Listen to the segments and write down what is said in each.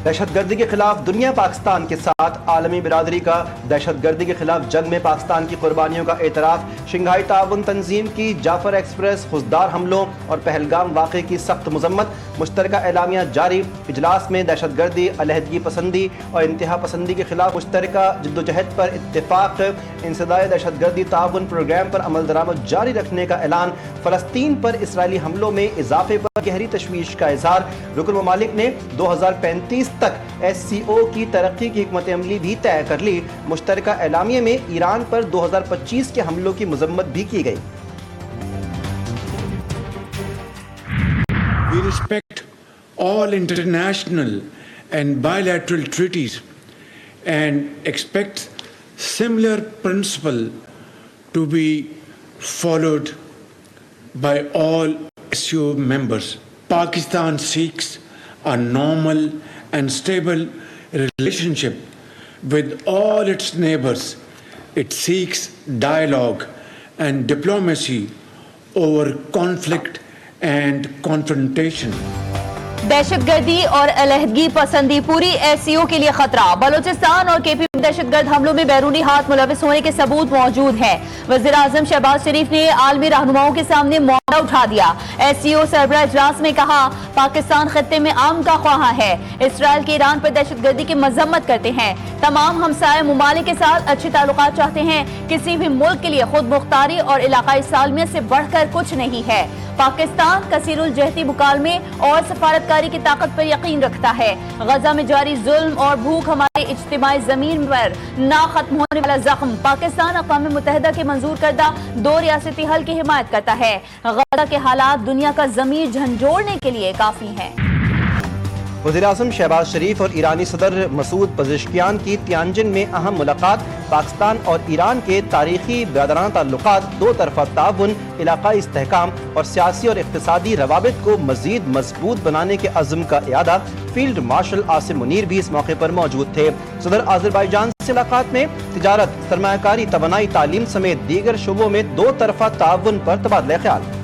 دہشت گردی کے خلاف دنیا پاکستان کے ساتھ، عالمی برادری کا دہشت گردی کے خلاف جنگ میں پاکستان کی قربانیوں کا اعتراف، شنگھائی تعاون تنظیم کی جعفر ایکسپریس خوزدار حملوں اور پہلگام واقعے کی سخت مذمت، مشترکہ اعلامیہ جاری، اجلاس میں دہشت گردی، علیحدگی پسندی اور انتہا پسندی کے خلاف مشترکہ جدوجہد پر اتفاق، انسداد دہشت گردی تعاون پروگرام پر عمل درآمد جاری رکھنے کا اعلان، فلسطین پر اسرائیلی حملوں میں اضافے پر گہری تشویش کا اظہار، رکن ممالک نے 2035 تک ایس سی او کی ترقی کی حکمت عملی بھی طے کر لی، مشترکہ اعلامیے میں ایران پر 2025 کے حملوں کی مذمت بھی کی گئی۔ We respect all international and bilateral treaties and expect similar principle to be followed by all SCO members. Pakistan seeks a normal and stable relationship with all its neighbors. It seeks dialogue and diplomacy over conflict and confrontation. دہشت گردی اور علیحدگی پسندی پوری S C او کے لیے خطرہ، بلوچستان اور کے پی میں دہشت گرد حملوں میں بیرونی ہاتھ ملوث ہونے کے ثبوت موجود ہیں۔ وزیر اعظم شہباز شریف نے عالمی رہنماؤں کے سامنے معاملہ اٹھا دیا۔ ایس سی او سربراہ اجلاس میں کہا، پاکستان خطے میں امن کا خواہاں ہے، اسرائیل کے ایران پر دہشت گردی کی مذمت کرتے ہیں، تمام ہمسائے ممالک کے ساتھ اچھے تعلقات چاہتے ہیں، کسی بھی ملک کے لیے خود مختاری اور علاقائی سالمیت سے بڑھ کر کچھ نہیں ہے۔ پاکستان کثیر الجہتی مکالمے اور سفارتکاری کی طاقت پر یقین رکھتا ہے۔ غزہ میں جاری ظلم اور بھوک ہمارے اجتماعی زمین پر نہ ختم ہونے والا زخم۔ پاکستان اقوام متحدہ کے منظور کردہ 2 ریاستی حل کی حمایت کرتا ہے۔ غزہ کے حالات دنیا کا ضمیر جھنجھوڑنے کے لیے کافی ہیں۔ وزیر اعظم شہباز شریف اور ایرانی صدر مسعود پزشکیان کی تیانجن میں اہم ملاقات، پاکستان اور ایران کے تاریخی برادرانہ تعلقات، 2 طرفہ تعاون، علاقائی استحکام اور سیاسی اور اقتصادی روابط کو مزید مضبوط بنانے کے عزم کا اعادہ۔ فیلڈ مارشل عاصم منیر بھی اس موقع پر موجود تھے۔ صدر آذربائیجان سے ملاقات میں تجارت، سرمایہ کاری، توانائی، تعلیم سمیت دیگر شعبوں میں 2 طرفہ تعاون پر تبادلہ خیال۔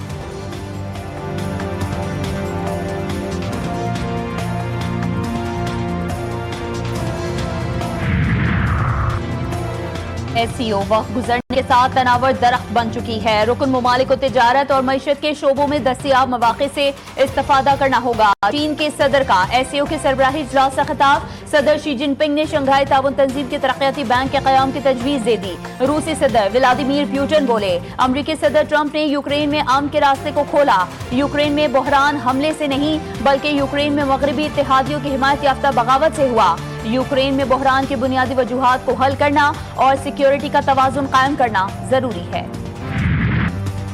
ایس سی او وقت گزرنے کے ساتھ تناور درخت بن چکی ہے۔ رکن ممالک کو تجارت اور معیشت کے شعبوں میں دستیاب مواقع سے استفادہ کرنا ہوگا۔ چین کے صدر کا ایس سی او کے سربراہی اجلاس کا خطاب، صدر شی جن پنگ نے شنگھائی تعاون تنظیم کے ترقیاتی بینک کے قیام کی تجویز دے دی۔ روسی صدر ولادیمیر پیوٹن بولے، امریکی صدر ٹرمپ نے یوکرین میں امن کے راستے کو کھولا۔ یوکرین میں بحران حملے سے نہیں بلکہ یوکرین میں مغربی اتحادیوں کی حمایت یافتہ بغاوت سے ہوا۔ یوکرین میں بحران کی بنیادی وجوہات کو حل کرنا اور سیکیورٹی کا توازن قائم کرنا ضروری ہے۔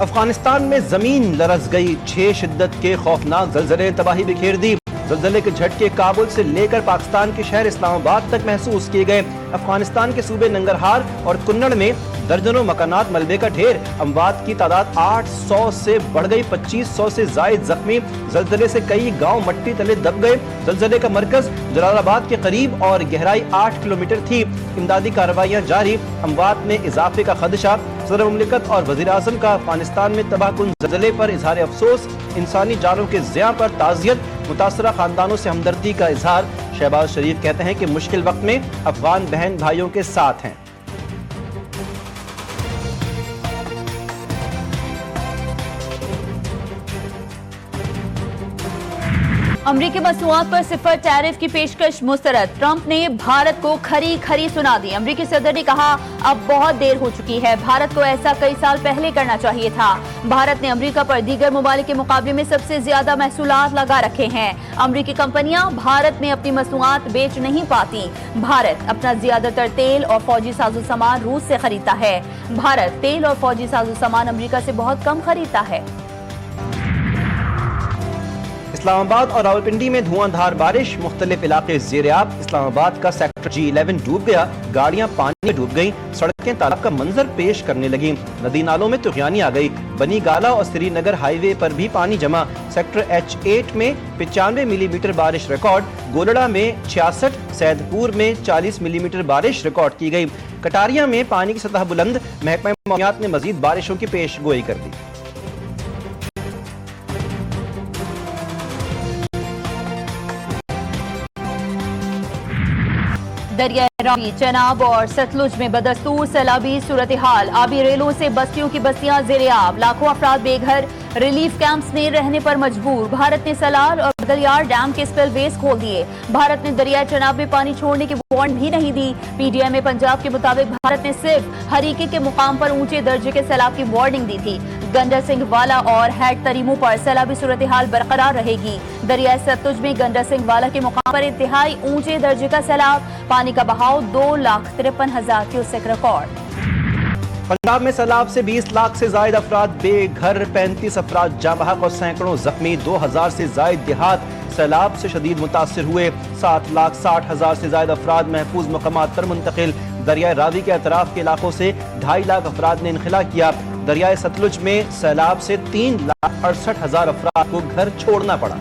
افغانستان میں زمین لرز گئی، 6 شدت کے خوفناک زلزلے نے تباہی بکھیر دی۔ زلزلے کے جھٹکے کابل سے لے کر پاکستان کے شہر اسلام آباد تک محسوس کیے گئے۔ افغانستان کے صوبے ننگرہار اور کنڑ میں درجنوں مکانات ملبے کا ڈھیر، اموات کی تعداد 800 سے بڑھ گئی، 2500 سے زائد زخمی۔ زلزلے سے کئی گاؤں مٹی تلے دب گئے۔ زلزلے کا مرکز جلال آباد کے قریب اور گہرائی 8 کلومیٹر تھی۔ امدادی کارروائیاں جاری، اموات میں اضافے کا خدشہ۔ صدر مملکت اور وزیر اعظم کا افغانستان میں تباہ کن زلزلے پر اظہار افسوس، انسانی جانوں کے ضیاع پر تعزیت، متاثرہ خاندانوں سے ہمدردی کا اظہار۔ شہباز شریف کہتے ہیں کہ مشکل وقت میں افغان بہن بھائیوں کے ساتھ ہیں۔ امریکی مصنوعات پر 0 ٹیرف کی پیشکش مسترد، ٹرمپ نے بھارت کو کھری سنا دی۔ امریکی صدر نے کہا، اب بہت دیر ہو چکی ہے، بھارت کو ایسا کئی سال پہلے کرنا چاہیے تھا۔ بھارت نے امریکہ پر دیگر ممالک کے مقابلے میں سب سے زیادہ محصولات لگا رکھے ہیں۔ امریکی کمپنیاں بھارت میں اپنی مصنوعات بیچ نہیں پاتی۔ بھارت اپنا زیادہ تر تیل اور فوجی ساز و سامان روس سے خریدتا ہے۔ بھارت تیل اور فوجی ساز و سامان امریکہ سے بہت کم خریدتا ہے۔ اسلام آباد اور راولپنڈی میں دھواں دھار بارش، مختلف علاقے زیرآب۔ اسلام آباد کا سیکٹر G11 ڈوب گیا، گاڑیاں پانی میں ڈوب گئیں، سڑکیں تالاب کا منظر پیش کرنے لگیں، ندی نالوں میں طغیانی آ گئی۔ بنی گالا اور سری نگر ہائی وے پر بھی پانی جمع۔ سیکٹر H8 میں 95 ملی میٹر بارش ریکارڈ، گولڑا میں 66، سید پور میں 40 ملی میٹر بارش ریکارڈ کی گئی۔ کٹاریا میں پانی کی سطح بلند، محکمہ موسمیات نے مزید بارشوں کی پیش گوئی کر دی۔ दरिया रावी, चनाब और सतलुज में बदस्तूर सैलाबी सूरत हाल। आबी रेलों से बस्तियों की बस्तियां ज़ेर-ए-आब, लाखों अफराद बेघर, रिलीफ कैंप्स में रहने पर मजबूर। भारत ने सलाल और बदलियार डैम के स्पिलवेज खोल दिए। भारत ने दरिया चनाब में पानी छोड़ने की वार्निंग भी नहीं दी। पीटीआई में पंजाब के मुताबिक भारत ने सिर्फ हरीके के मुकाम पर ऊंचे दर्जे के सैलाब की वार्निंग दी थी। गंडा सिंह वाला और हैड तरीमों पर सैलाबी सूरत हाल बरकरार रहेगी। दरिया सतलुज में गंडा सिंह वाला के मुकाम पर इंतहाई ऊंचे दर्जे का सैलाब, पानी का बहाव 2,53,000 क्यूसेक रिकॉर्ड। पंजाब में सैलाब से 20 लाख से जायद अफराद बेघर, 35 अफराद जाँ बहक और सैकड़ों जख्मी। 2,000 से जायद देहात सैलाब से शदीद मुतासिर हुए। 7,60,000 से जायद अफराद महफूज मकामात पर मुंतकिल। दरिया रावी के अतराफ के इलाकों से 2.5 लाख अफराद ने इनखला किया। दरिया सतलुज में सैलाब से 3,68,000 अफराद को घर छोड़ना पड़ा।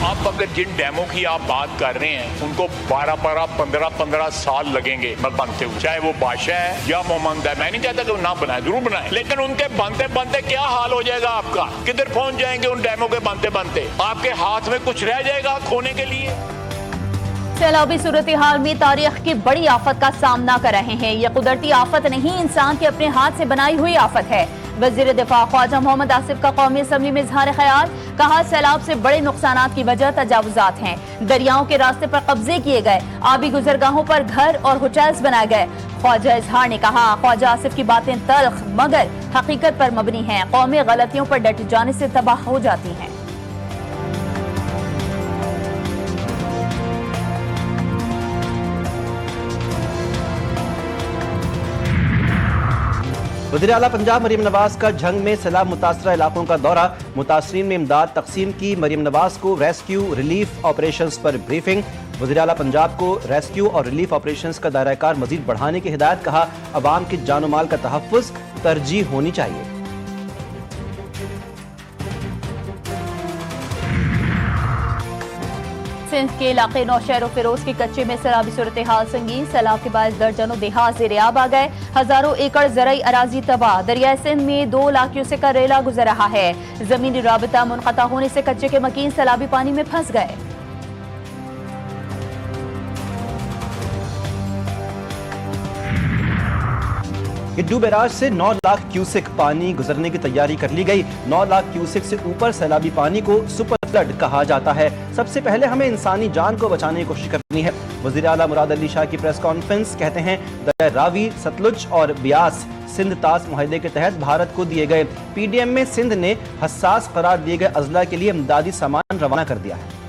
आप अगर जिन डैमों की आप बात कर रहे हैं उनको 12-15 साल लगेंगे बनते हुए, चाहे वो बादशाह है या मोहम्मद है। मैं नहीं चाहता कि वो ना बनाए, जरूर बनाए, लेकिन उनके बनते बनते क्या हाल हो जाएगा आपका, किधर पहुंच जाएंगे उन डैमों के बनते बनते, आपके हाथ में कुछ रह जाएगा खोने के लिए। सैलाबी सूरत हाल में तारीख की बड़ी आफत का सामना कर रहे हैं। यह कुदरती आफत नहीं, इंसान के अपने हाथ से बनाई हुई आफत है। वजीर दिफा ख्वाजा मोहम्मद आसिफ का कौमी असम्बली में इजहार ख्याल, कहा सैलाब से बड़े नुकसानात की वजह तजावुजात हैं। दरियाओं के रास्ते पर कब्जे किए गए, आबी गुजरगाहों पर घर और होटल्स बनाए गए। ख्वाजा इजहार ने कहा ख्वाजा आसिफ की बातें तल्ख मगर हकीकत पर मबनी हैं। कौमें गलतियों पर डट जाने से तबाह हो जाती हैं। वज़ीर आला पंजाब मरीम नवाज का झंग में सैलाब मुतासरा इलाकों का दौरा, मुतासरीन में इमदाद तकसीम की। मरीम नवाज को रेस्क्यू रिलीफ ऑपरेशंस पर ब्रीफिंग। वज़ीर आला पंजाब को रेस्क्यू और रिलीफ ऑपरेशंस का दायरा कार मजीद बढ़ाने की हिदायत, कहा अवाम की जान माल का तहफ़्फ़ुज़ तरजीह होनी चाहिए। सिंध के इलाके नौशहर और फिरोज के कच्चे में सैलाबी सूरत हाल संगीन। सैलाब के बाद दर्जनों देहात ज़ेर-ए-आब आ गए, हजारों एकड़ ज़रई अराजी तबाह। दरिया सिंध में 2 लाख क्यूसेक का रेला गुजर रहा है। जमीनी राबता मुनक़ता होने से कच्चे के मकीन सैलाबी पानी में फंस गए। गिड्डू बैराज से 9 लाख क्यूसेक पानी गुजरने की तैयारी कर ली गई। 9 लाख क्यूसेक से ऊपर सैलाबी पानी को सुपर फ्लड कहा जाता है। सबसे पहले हमें इंसानी जान को बचाने की कोशिश करनी है। वज़ीर आला मुराद अली शाह की प्रेस कॉन्फ्रेंस, कहते हैं दरिया रावी, सतलुज और ब्यास सिंध तास मुआहदे के तहत भारत को दिए गए। पीडीएम में सिंध ने हसास करार दिए गए अजला के लिए इमदादी सामान रवाना कर दिया है।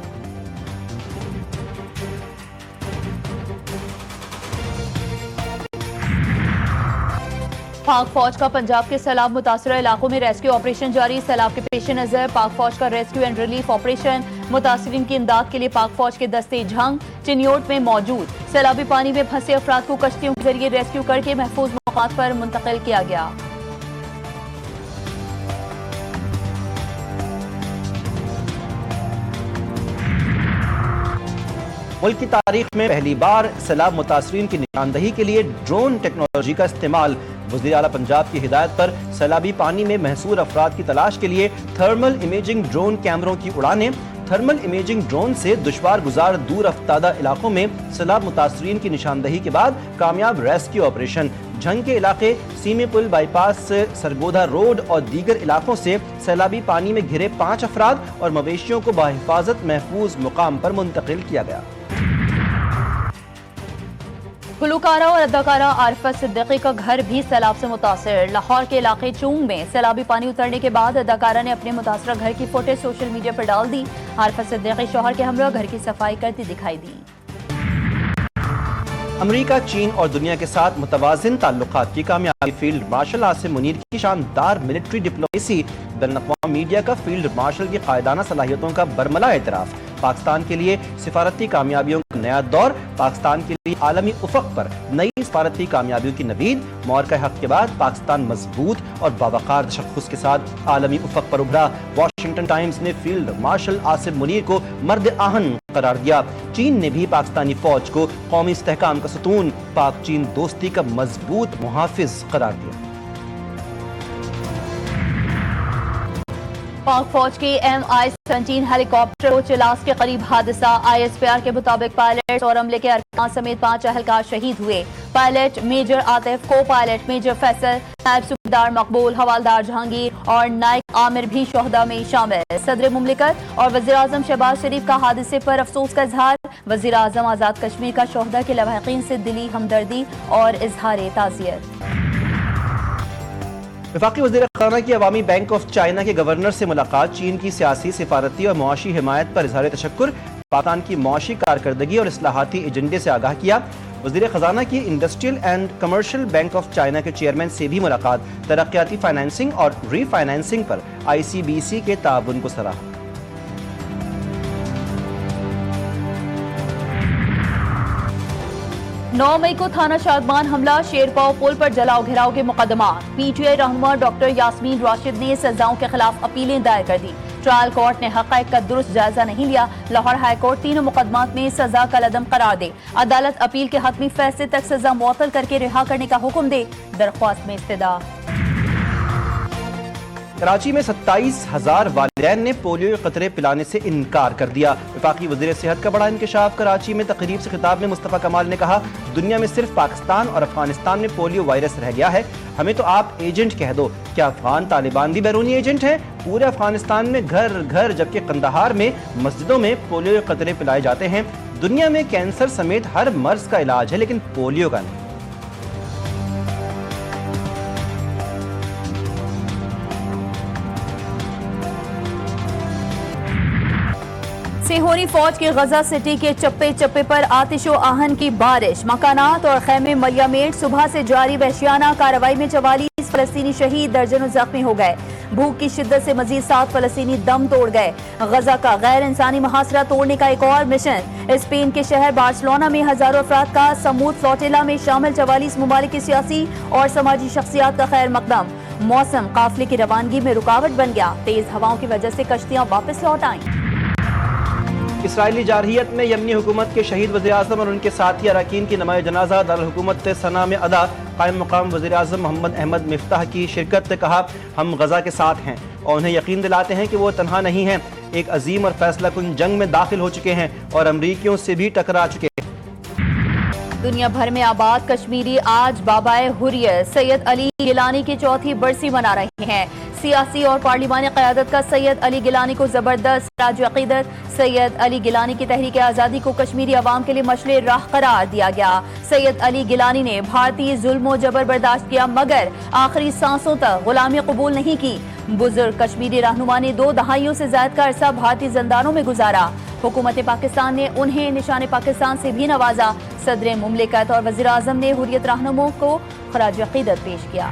पाक फौज का पंजाब के सैलाब मुतासरा इलाकों में रेस्क्यू ऑपरेशन जारी। सैलाब के पेश नजर पाक फौज का रेस्क्यू एंड रिलीफ ऑपरेशन, मुतासरीन की इमदाद के लिए पाक फौज के दस्ते झंग चिन्योट में मौजूद। सैलाबी पानी में फंसे अफराद को कश्तियों के जरिए रेस्क्यू करके महफूज मकाम पर मुंतकिल किया गया। मुल्क की तारीख में पहली बार सैलाब मुतासरीन की निशानदही के लिए ड्रोन टेक्नोलॉजी का इस्तेमाल। वज़ीर आला पंजाब की हिदायत पर सैलाबी पानी में महसूर अफराद की तलाश के लिए थर्मल इमेजिंग ड्रोन कैमरों की उड़ानें। थर्मल इमेजिंग ड्रोन से दुश्वार गुजार दूर अफ्तादा इलाकों में सैलाब मुतासरीन की निशानदही के बाद कामयाब रेस्क्यू ऑपरेशन। झंग के इलाके सीमी पुल बाईपास सरगोधा रोड और दीगर इलाकों से सैलाबी पानी में घिरे 5 अफराद और मवेशियों को बाहिफाजत महफूज मुकाम पर मुंतकिल किया गया। गुलकारा और अदाकारा आरिफा सिद्दीकी का घर भी सैलाब से मुतासर। लाहौर के इलाके चूंग में सैलाबी पानी उतरने के बाद अदाकारा ने अपने मुतासरा घर की फोटो सोशल मीडिया पर डाल दी। आरिफा सिद्दीकी शौहर के हमरा घर की सफाई करती दिखाई दी। अमेरिका, चीन और दुनिया के साथ मुतवाज़िन ताल्लुकात की कामयाबी। फील्ड मार्शल आसिम मुनीर की शानदार मिलिट्री डिप्लोमेसी। बैनुल-अक़वामी मीडिया का फील्ड मार्शल की कायदाना सलाहियतों का बरमला एतराफ़। पाकिस्तान के लिए सिफारती कामयाबियों का नया दौर। पाकिस्तान के लिए आलमी उफ़क़ पर नई सिफारती कामयाबियों की नवीद। मौक़े हक़ के बाद पाकिस्तान मजबूत और बावक़ार तशख़्ख़ुस के साथ आलमी उफ़क़ पर उभरा। वाशिंगटन टाइम्स ने फील्ड मार्शल आसिम मुनीर को मर्द आहन करार दिया। चीन ने भी पाकिस्तानी फ़ौज को कौमी इस्तेहकाम का सतून, पाक चीन दोस्ती का मजबूत मुहाफ़िज़ करार दिया। पाक फौज के MI-17 हेलीकॉप्टर को चिलास के करीब हादसा। ISPR के मुताबिक पायलट और अमले के अरकान समेत 5 अहलकार शहीद हुए। पायलट मेजर आतिफ, को पायलट मेजर फैसल, नायब सूबेदार मकबूल, हवालदार जहांगीर और नायक आमिर भी शोहदा में शामिल। सदर मुमलिकत और वज़ीर आज़म शहबाज शरीफ का हादसे पर अफसोस का इजहार। वज़ीर आज़म आज़ाद कश्मीर का शोहदा के लवाहिकीन से दिली हमदर्दी और इजहार ताज़ियत। वफाकी वज़ीर ख़ज़ाना की अवामी बैंक ऑफ चाइना के गवर्नर से मुलाकात। चीन की सियासी, सिफारती और मुआशी हिमायत पर इज़हार तशक्कुर। पाकिस्तान की मुआशी कारकर्दगी और इस्लाहाती एजेंडे से आगाह किया। वज़ीर ख़ज़ाना की industrial and commercial bank of China के चेयरमैन से भी मुलाकात। तरक्याती फाइनेंसिंग और रीफाइनेंसिंग पर ICBC के ताउन को सराहा। 9 मई को थाना शादमान हमला, शेरपाव पुल पर जलाओ घिराव के मुकदमा। PTI रहनुमा डॉक्टर यास्मीन राशिद ने सजाओं के खिलाफ अपीलें दायर कर दी। ट्रायल कोर्ट ने हक़ाइक़ का दुरुस्त जायजा नहीं लिया। लाहौर हाई कोर्ट तीनों मुकदमात में सजा का लदम करार दे। अदालत अपील के हतमी फैसले तक सजा मुअत्तल करके रिहा करने का हुक्म दे। दरख्वास्त में इस्तदा। कराची में 27,000 वालिदैन ने पोलियो के कतरे पिलाने से इनकार कर दिया। वफाकी वज़ीर सेहत का बड़ा इंकशाफ। कराची में तकरीब से खिताब में मुस्तफ़ा कमाल ने कहा, दुनिया में सिर्फ पाकिस्तान और अफगानिस्तान में पोलियो वायरस रह गया है। हमें तो आप एजेंट कह दो। क्या अफगान तालिबान भी बैरूनी एजेंट हैं? पूरे अफगानिस्तान में घर घर, जबकि कंदहार में मस्जिदों में पोलियो के कतरे पिलाए जाते हैं। दुनिया में कैंसर समेत हर मर्ज का इलाज है, लेकिन पोलियो का नहीं। सीहोरी फौज की गजा सिटी के चप्पे चप्पे पर आतिशो आहन की बारिश। मकानात और खैमे मलियामेट। सुबह से जारी वहशियाना कार्रवाई में 44 फलस्तीनी शहीद, दर्जनों जख्मी हो गए। भूख की शिद्दत से मजीद 7 फलस्तीनी दम तोड़ गए। गजा का गैर इंसानी मुहासरा तोड़ने का एक और मिशन। स्पेन के शहर बार्सिलोना में हजारों अफराद का समूद फ्लोटिला में शामिल 44 ममालिक की सियासी और समाजी शख्सियात का खैर मकदम। मौसम काफिले की रवानगी में रुकावट बन गया। तेज हवाओं की वजह से कश्तियां वापस लौट आईं। इसराइली जारहियत में यमनी हुकूमत के शहीद वज़ीर-ए-आज़म और उनके साथी अरकान की नमाज़ जनाजा दारुल हुकूमत सना में अदा। कायम मकाम वज़ीर-ए-आज़म मोहम्मद अहमद मिफ्ताह की शिरकत ने कहा, हम गजा के साथ हैं और उन्हें यकीन दिलाते हैं कि वो तन्हा नहीं हैं। एक अजीम और फैसला कुन जंग में दाखिल हो चुके हैं और अमरीकियों से भी टकरा चुके हैं। दुनिया भर में आबाद कश्मीरी आज बाबाए हुर्रियत सैयद अली गिलानी की चौथी बरसी मना रहे हैं। सियासी और पार्लिमानी क़यादत का सैयद अली गिलानी को जबरदस्त राज अक़ीदत। सैयद अली गिलानी की तहरीक आज़ादी को कश्मीरी अवाम के लिए मशले राह करार दिया गया। सैयद अली गिलानी ने भारतीय जुल्म और जबर बर्दाश्त किया, मगर आखिरी सांसों तक गुलामी कबूल नहीं की। बुजुर्ग कश्मीरी रहनुमा ने 2 दहाइयों से ज्यादा का अरसा भारतीय जंदानों में गुजारा। हुकूमत पाकिस्तान ने उन्हें निशान पाकिस्तान से भी नवाजा। सदर मुमलिकत और वज़ीर आज़म ने हुर्रियत रहनुमाओं को खराज अक़ीदत पेश किया।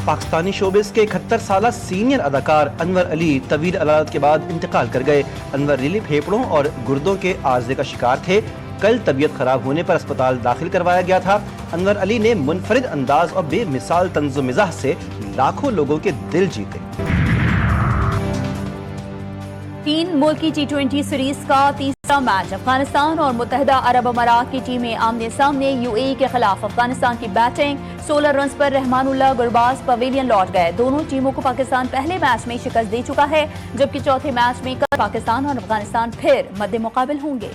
पाकिस्तानी शोबिस के 71 साला सीनियर अदाकार अनवर अली तवील अदालत के बाद इंतकाल कर गए। अनवर अली फेफड़ों और गुर्दों के आर्जे का शिकार थे। कल तबीयत खराब होने पर अस्पताल दाखिल करवाया गया था। अनवर अली ने मुनफरिद अंदाज और बेमिसाल तंज़ो मिज़ाह से लाखों लोगों के दिल जीते। 3 मुल्की T20 सीरीज का तीसरा मैच। अफगानिस्तान और मुत्तहिदा अरब अमारात की टीमें आमने सामने। UAE के खिलाफ अफगानिस्तान की बैटिंग। 16 रन पर रहमानुल्लाह गुरबाज पवेलियन लौट गए। दोनों टीमों को पाकिस्तान पहले मैच में शिकस्त दे चुका है, जबकि चौथे मैच में कल पाकिस्तान और अफगानिस्तान फिर मद्दे मुकाबिल होंगे।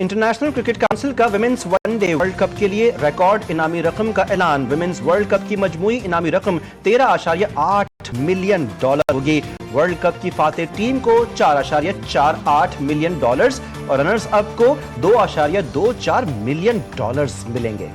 इंटरनेशनल क्रिकेट काउंसिल का विमेंस वनडे वर्ल्ड कप के लिए रिकॉर्ड इनामी रकम का ऐलान। विमेंस वर्ल्ड कप की मजमूई इनामी रकम $13.8 मिलियन होगी। वर्ल्ड कप की फातेह टीम को $4.48 मिलियन और रनर्स अप को $2.24 मिलियन मिलेंगे।